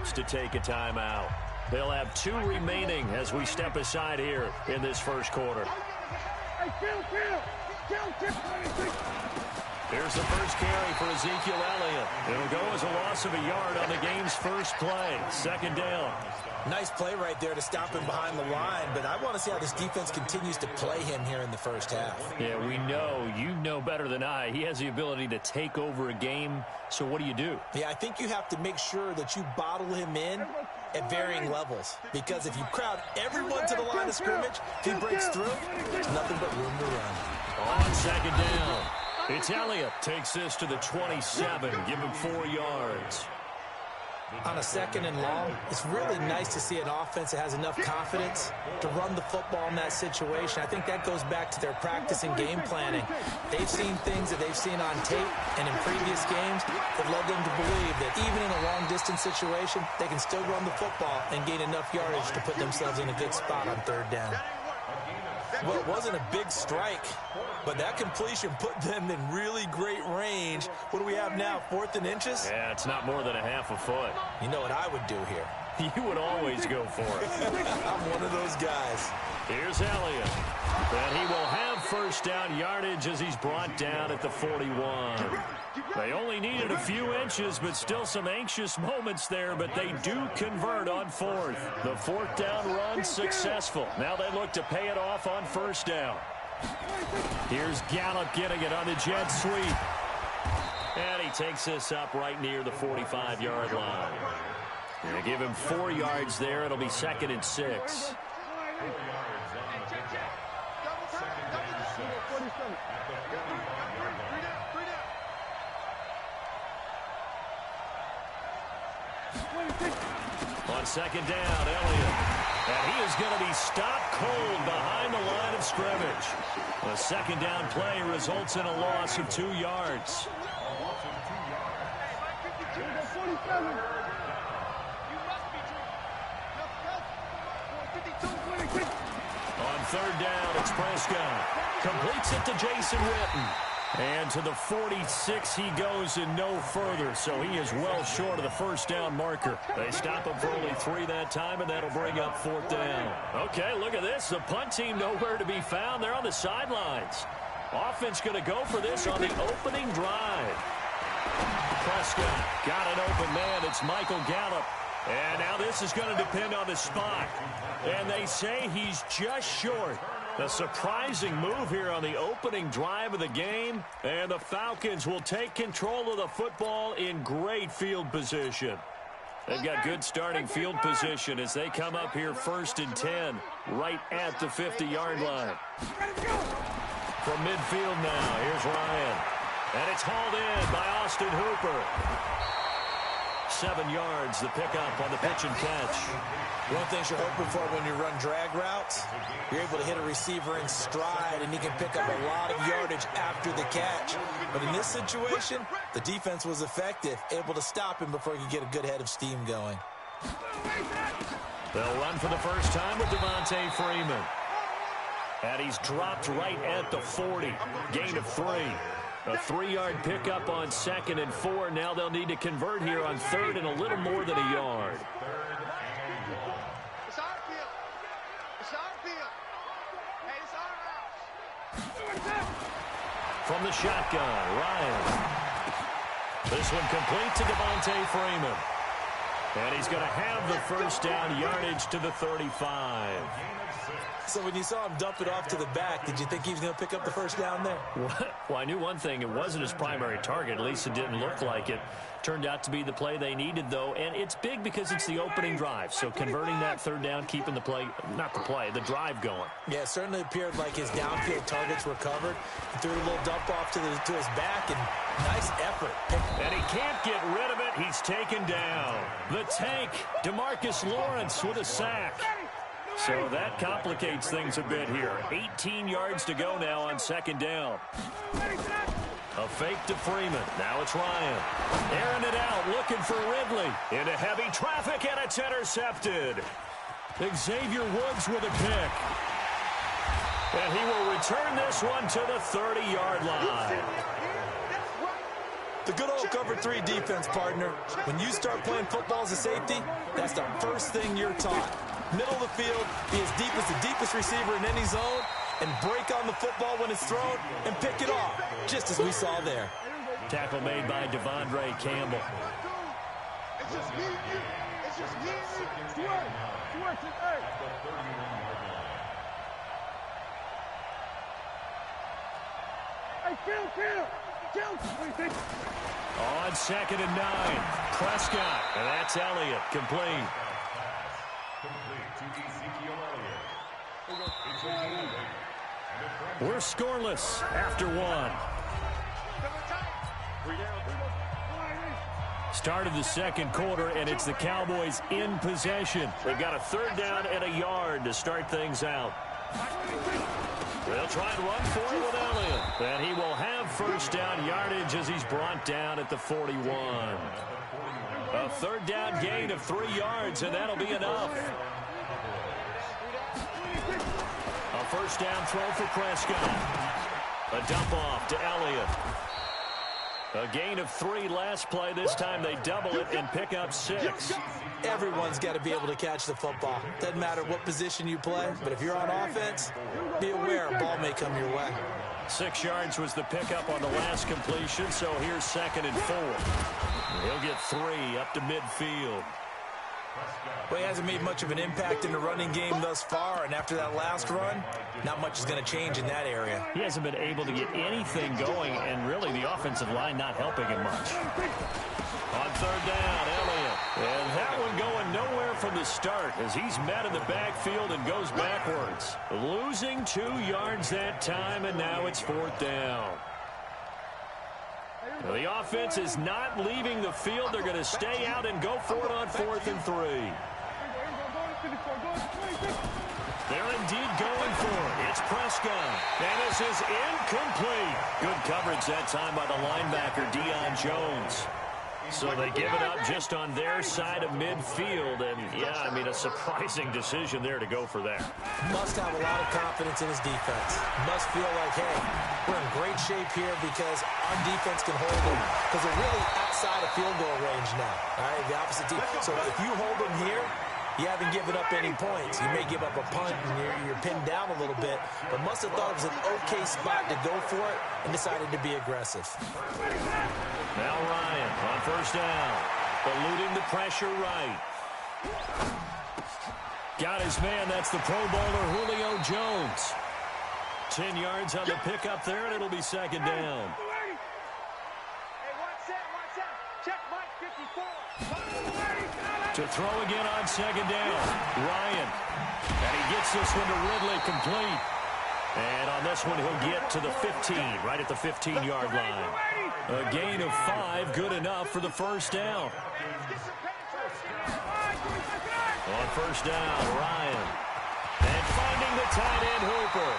opts to take a timeout. They'll have 2 remaining as we step aside here in this first quarter. Here's the first carry for Ezekiel Elliott. It'll go as a loss of a yard on the game's first play. Second down. Nice play right there to stop him behind the line, but I want to see how this defense continues to play him here in the first half. Yeah, we know. You know better than I. He has the ability to take over a game, so what do? Yeah, I think you have to make sure that you bottle him in at varying levels, because if you crowd everyone to the line of scrimmage, if he breaks through, there's nothing but room to run. On second down, it's Elliott. Takes this to the 27. Give him 4 yards. On a second and long, it's really nice to see an offense that has enough confidence to run the football in that situation. I think that goes back to their practice and game planning. They've seen things that they've seen on tape and in previous games that led them to believe that even in a long-distance situation, they can still run the football and gain enough yardage to put themselves in a good spot on third down. Well, it wasn't a big strike, but that completion put them in really great range. What do we have now, 4th and inches? Yeah, it's not more than a half a foot. You know what I would do here? You would always go for it. I'm one of those guys. Here's Elliott. And he will have first down yardage as he's brought down at the 41. They only needed a few inches, but still some anxious moments there, but they do convert on 4th. The 4th down run successful. Now they look to pay it off on first down. Here's Gallup getting it on the jet sweep. And he takes this up right near the 45-yard line. They give him 4 yards there. It'll be 2nd and 6. On second down, Elliott. And he is going to be stopped cold behind the line of scrimmage. A second down play results in a loss of 2 yards. On third down, it's Prescott. Completes it to Jason Witten. And to the 46 he goes and no further, so he is well short of the first down marker. They stop him for only 3 that time, and that'll bring up 4th down. Okay, look at this. The punt team nowhere to be found. They're on the sidelines. Offense going to go for this on the opening drive. Prescott got an open man. It's Michael Gallup. And now this is going to depend on the spot. And they say he's just short. A surprising move here on the opening drive of the game. And the Falcons will take control of the football in great field position. They've got good starting field position as they come up here 1st and 10, right at the 50-yard line. From midfield now, here's Ryan. And it's hauled in by Austin Hooper. 7 yards, the pickup on the pitch and catch. One thing you're hoping for when you run drag routes, you're able to hit a receiver in stride, and he can pick up a lot of yardage after the catch. But in this situation, the defense was effective, able to stop him before he could get a good head of steam going. They'll run for the first time with Devontae Freeman. And he's dropped right at the 40. Gain of 3. A 3-yard pickup on 2nd and 4. Now they'll need to convert here on 3rd and a little more than a yard. From the shotgun, Ryan. This one complete to Devontae Freeman. And he's going to have the first down yardage to the 35. So when you saw him dump it off to the back, did you think he was going to pick up the first down there? Well, I knew one thing. It wasn't his primary target. At least it didn't look like it. Turned out to be the play they needed, though. And it's big because it's the opening drive. So converting that 3rd down, keeping the play, not the play, the drive going. Yeah, it certainly appeared like his downfield targets were covered. He threw a little dump off to his back, and nice effort. And he can't get rid of it. He's taken down. The tank, DeMarcus Lawrence with a sack. So that complicates things a bit here. 18 yards to go now on 2nd down. A fake to Freeman. Now it's Ryan. Airing it out, looking for Ridley. Into heavy traffic, and it's intercepted. Xavier Woods with a pick. And he will return this one to the 30-yard line. The good old cover 3 defense, partner. When you start playing football as a safety, that's the first thing you're taught. Middle of the field, be as deep as the deepest receiver in any zone, and break on the football when it's thrown and pick it off, just as we saw there. Tackle made by Devondre Campbell. It's just me and you. It's just me and you. On 2nd and 9, Prescott, and that's Elliott, complete. We're scoreless after 1. Start of the second quarter, and it's the Cowboys in possession. They've got a 3rd down and a yard to start things out. They'll try and run for it with Elliott. And he will have 1st down yardage as he's brought down at the 41. A 3rd down gain of 3 yards, and that'll be enough. A 1st down throw for Prescott. A dump off to Elliott. A gain of 3 last play. This time they double it and pick up 6. Everyone's got to be able to catch the football. Doesn't matter what position you play, but if you're on offense, be aware a ball may come your way. 6 yards was the pickup on the last completion, so here's 2nd and 4. He'll get 3 up to midfield. Well, he hasn't made much of an impact in the running game thus far, and after that last run, not much is going to change in that area. He hasn't been able to get anything going, and really the offensive line not helping him much. On 3rd down, Elliott. And that one going nowhere from the start as he's met in the backfield and goes backwards. Losing 2 yards that time, and now it's 4th down. The offense is not leaving the field. They're going to stay out and go for it on 4th and 3. They're indeed going for it. It's Prescott. And this is incomplete. Good coverage that time by the linebacker, Deion Jones. So they give it up just on their side of midfield. And, yeah, I mean, a surprising decision there to go for that. Must have a lot of confidence in his defense. Must feel like, hey, we're in great shape here because our defense can hold them. Because they're really outside of field goal range now. All right, the opposite team. So if you hold them here, you haven't given up any points. You may give up a punt and you're pinned down a little bit, but must have thought it was an okay spot to go for it and decided to be aggressive. Now Ryan on 1st down, eluding the pressure right. Got his man. That's the Pro Bowler Julio Jones. 10 yards on the pickup there, and it'll be 2nd down. To throw again on 2nd down, Ryan. And he gets this one to Ridley, complete. And on this one, he'll get to the 15, right at the 15-yard line. A gain of 5, good enough for the 1st down. On 1st down, Ryan. And finding the tight end, Hooper.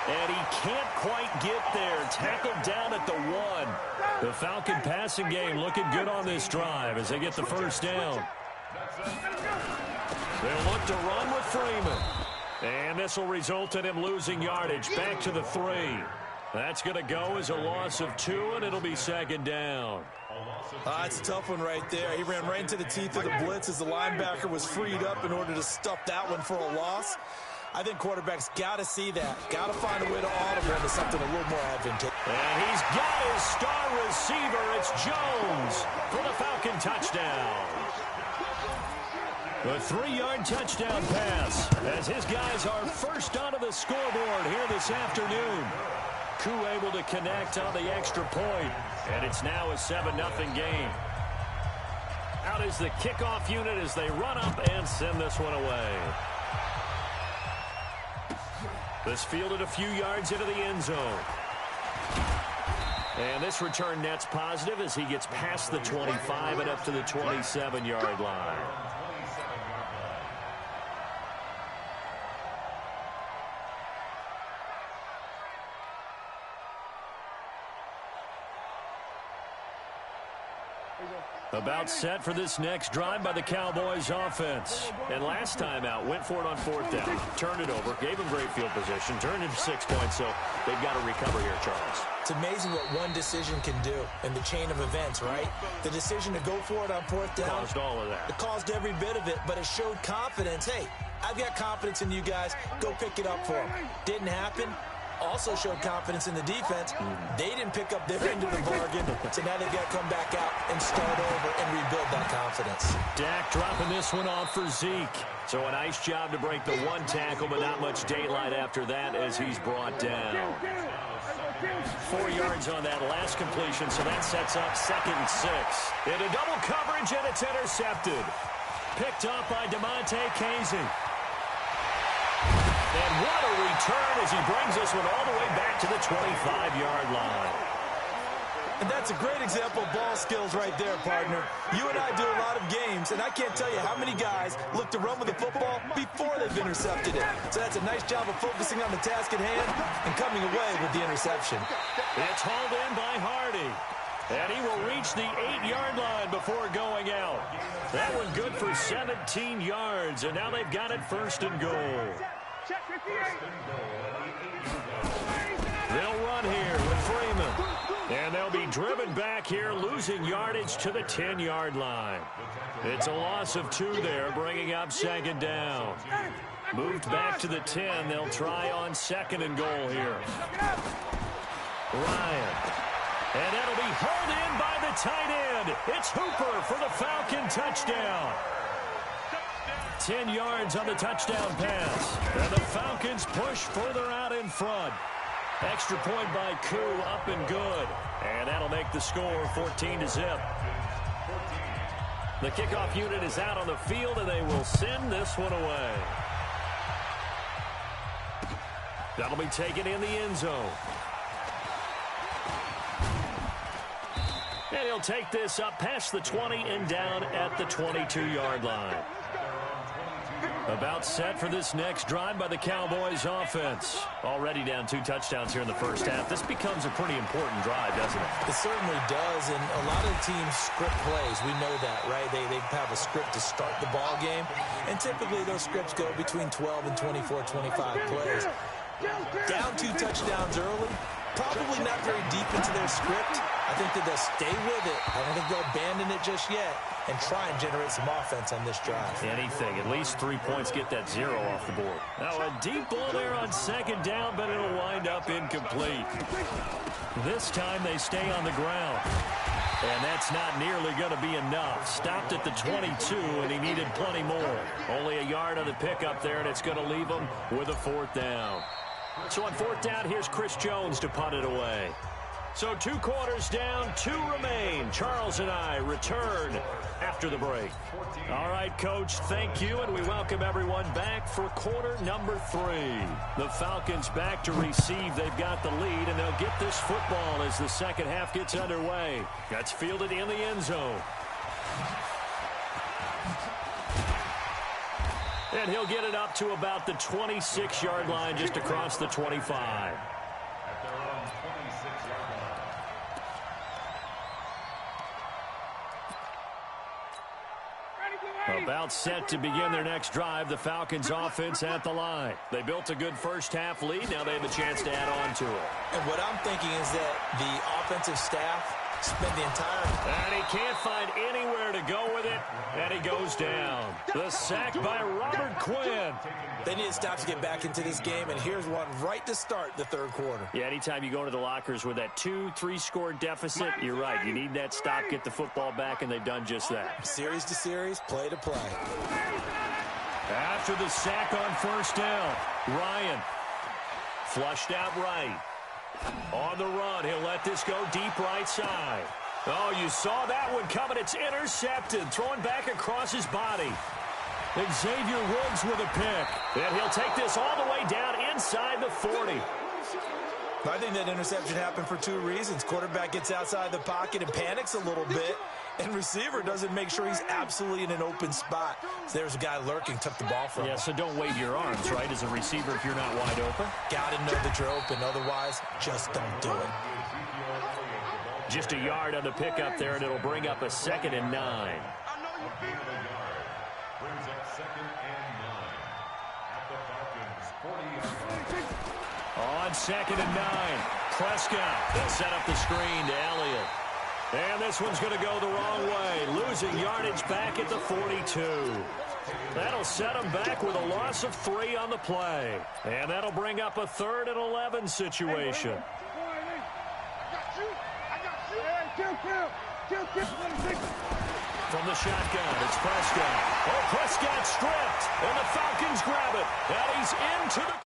And he can't quite get there. Tackled down at the 1. The Falcon passing game looking good on this drive as they get the 1st down. They'll look to run with Freeman. And this will result in him losing yardage back to the 3. That's going to go as a loss of 2, and it'll be 2nd down. It's a tough one right there. He ran right into the teeth of the blitz as the linebacker was freed up in order to stuff that one for a loss. I think quarterbacks got to see that. Got to find a way to audible into something a little more advantageous. And he's got his star receiver. It's Jones for the Falcon touchdown. A 3-yard touchdown pass as his guys are first onto the scoreboard here this afternoon. Koo able to connect on the extra point, and it's now a 7-0 game. Out is the kickoff unit as they run up and send this one away. This fielded a few yards into the end zone. And this return net's positive as he gets past the 25 and up to the 27-yard line. About set for this next drive by the Cowboys offense. And last time out, went for it on 4th down. Turned it over, gave him great field position, turned into 6 points, so they've got to recover here, Charles. It's amazing what one decision can do in the chain of events, right? The decision to go for it on fourth down. Caused all of that. It caused every bit of it, but it showed confidence. Hey, I've got confidence in you guys. Go pick it up for them. Didn't happen. Also showed confidence in the defense. They didn't pick up their end of the bargain, so now they've got to come back out and start over and rebuild that confidence. Dak dropping this one off for Zeke. So a nice job to break the one tackle, but not much daylight after that as he's brought down. 4 yards on that last completion, so that sets up 2nd and 6. Into double coverage, and it's intercepted. Picked up by DeMonte Casey. And what a return as he brings this one all the way back to the 25-yard line. And that's a great example of ball skills right there, partner. You and I do a lot of games, and I can't tell you how many guys look to run with the football before they've intercepted it. So that's a nice job of focusing on the task at hand and coming away with the interception. It's hauled in by Hardy. And he will reach the 8-yard line before going out. That one good for 17 yards, and now they've got it 1st and goal. They'll run here with Freeman. And they'll be driven back here, losing yardage to the 10-yard line. It's a loss of 2 there, bringing up 2nd down. Moved back to the 10. They'll try on 2nd and goal here. Ryan. And that'll be hauled in by the tight end. It's Hooper for the Falcon touchdown. 10 yards on the touchdown pass. And the Falcons push further out in front. Extra point by Koo, up and good. And that'll make the score 14-0. The kickoff unit is out on the field, and they will send this one away. That'll be taken in the end zone. And he'll take this up past the 20 and down at the 22-yard line. About set for this next drive by the Cowboys offense. Already down 2 touchdowns here in the first half. This becomes a pretty important drive, doesn't it? It certainly does, and a lot of the teams script plays. We know that, right? They have a script to start the ball game, and typically those scripts go between 12 and 24, 25 plays. Down 2 touchdowns early, probably not very deep into their script. I think that they'll stay with it. I don't think they'll abandon it just yet and try and generate some offense on this drive. Anything. At least 3 points, get that 0 off the board. Now a deep ball there on 2nd down, but it'll wind up incomplete. This time they stay on the ground. And that's not nearly going to be enough. Stopped at the 22, and he needed plenty more. Only a yard on the pickup there, and it's going to leave him with a 4th down. So on 4th down, here's Chris Jones to punt it away. So 2 quarters down, 2 remain. Charles and I return after the break. All right, Coach, thank you, and we welcome everyone back for quarter number 3. The Falcons back to receive. They've got the lead, and they'll get this football as the second half gets underway. That's fielded in the end zone. And he'll get it up to about the 26-yard line, just across the 25. About set to begin their next drive, the Falcons offense at the line. They built a good first half lead. Now they have a chance to add on to it. And what I'm thinking is that the offensive staff spent the entire... And he can't find anywhere to go with it, and he goes down. The sack by Robert Quinn. They need to stop to get back into this game, and here's one right to start the 3rd quarter. Yeah, anytime you go to the lockers with that 2-3 score deficit, you're right. You need that stop, get the football back, and they've done just that. Series to series, play to play. After the sack on 1st down, Ryan flushed out right. On the run, he'll let this go deep right side. Oh, you saw that one coming. It's intercepted, throwing back across his body. And Xavier Woods with a pick. And he'll take this all the way down inside the 40. I think that interception happened for 2 reasons. Quarterback gets outside the pocket and panics a little bit, and receiver doesn't make sure he's absolutely in an open spot. So there's a guy lurking, took the ball from him. Yeah, so don't wave your arms, right, as a receiver if you're not wide open. Got to know that you're open. Otherwise, just don't do it. Just a yard on the pickup there, and it'll bring up a 2nd and 9. On 2nd and 9, Prescott will set up the screen to Elliott. And this one's going to go the wrong way, losing yardage back at the 42. That'll set him back with a loss of 3 on the play. And that'll bring up a 3rd and 11 situation. From the shotgun, it's Prescott. Oh, Prescott stripped, and the Falcons grab it. And he's into the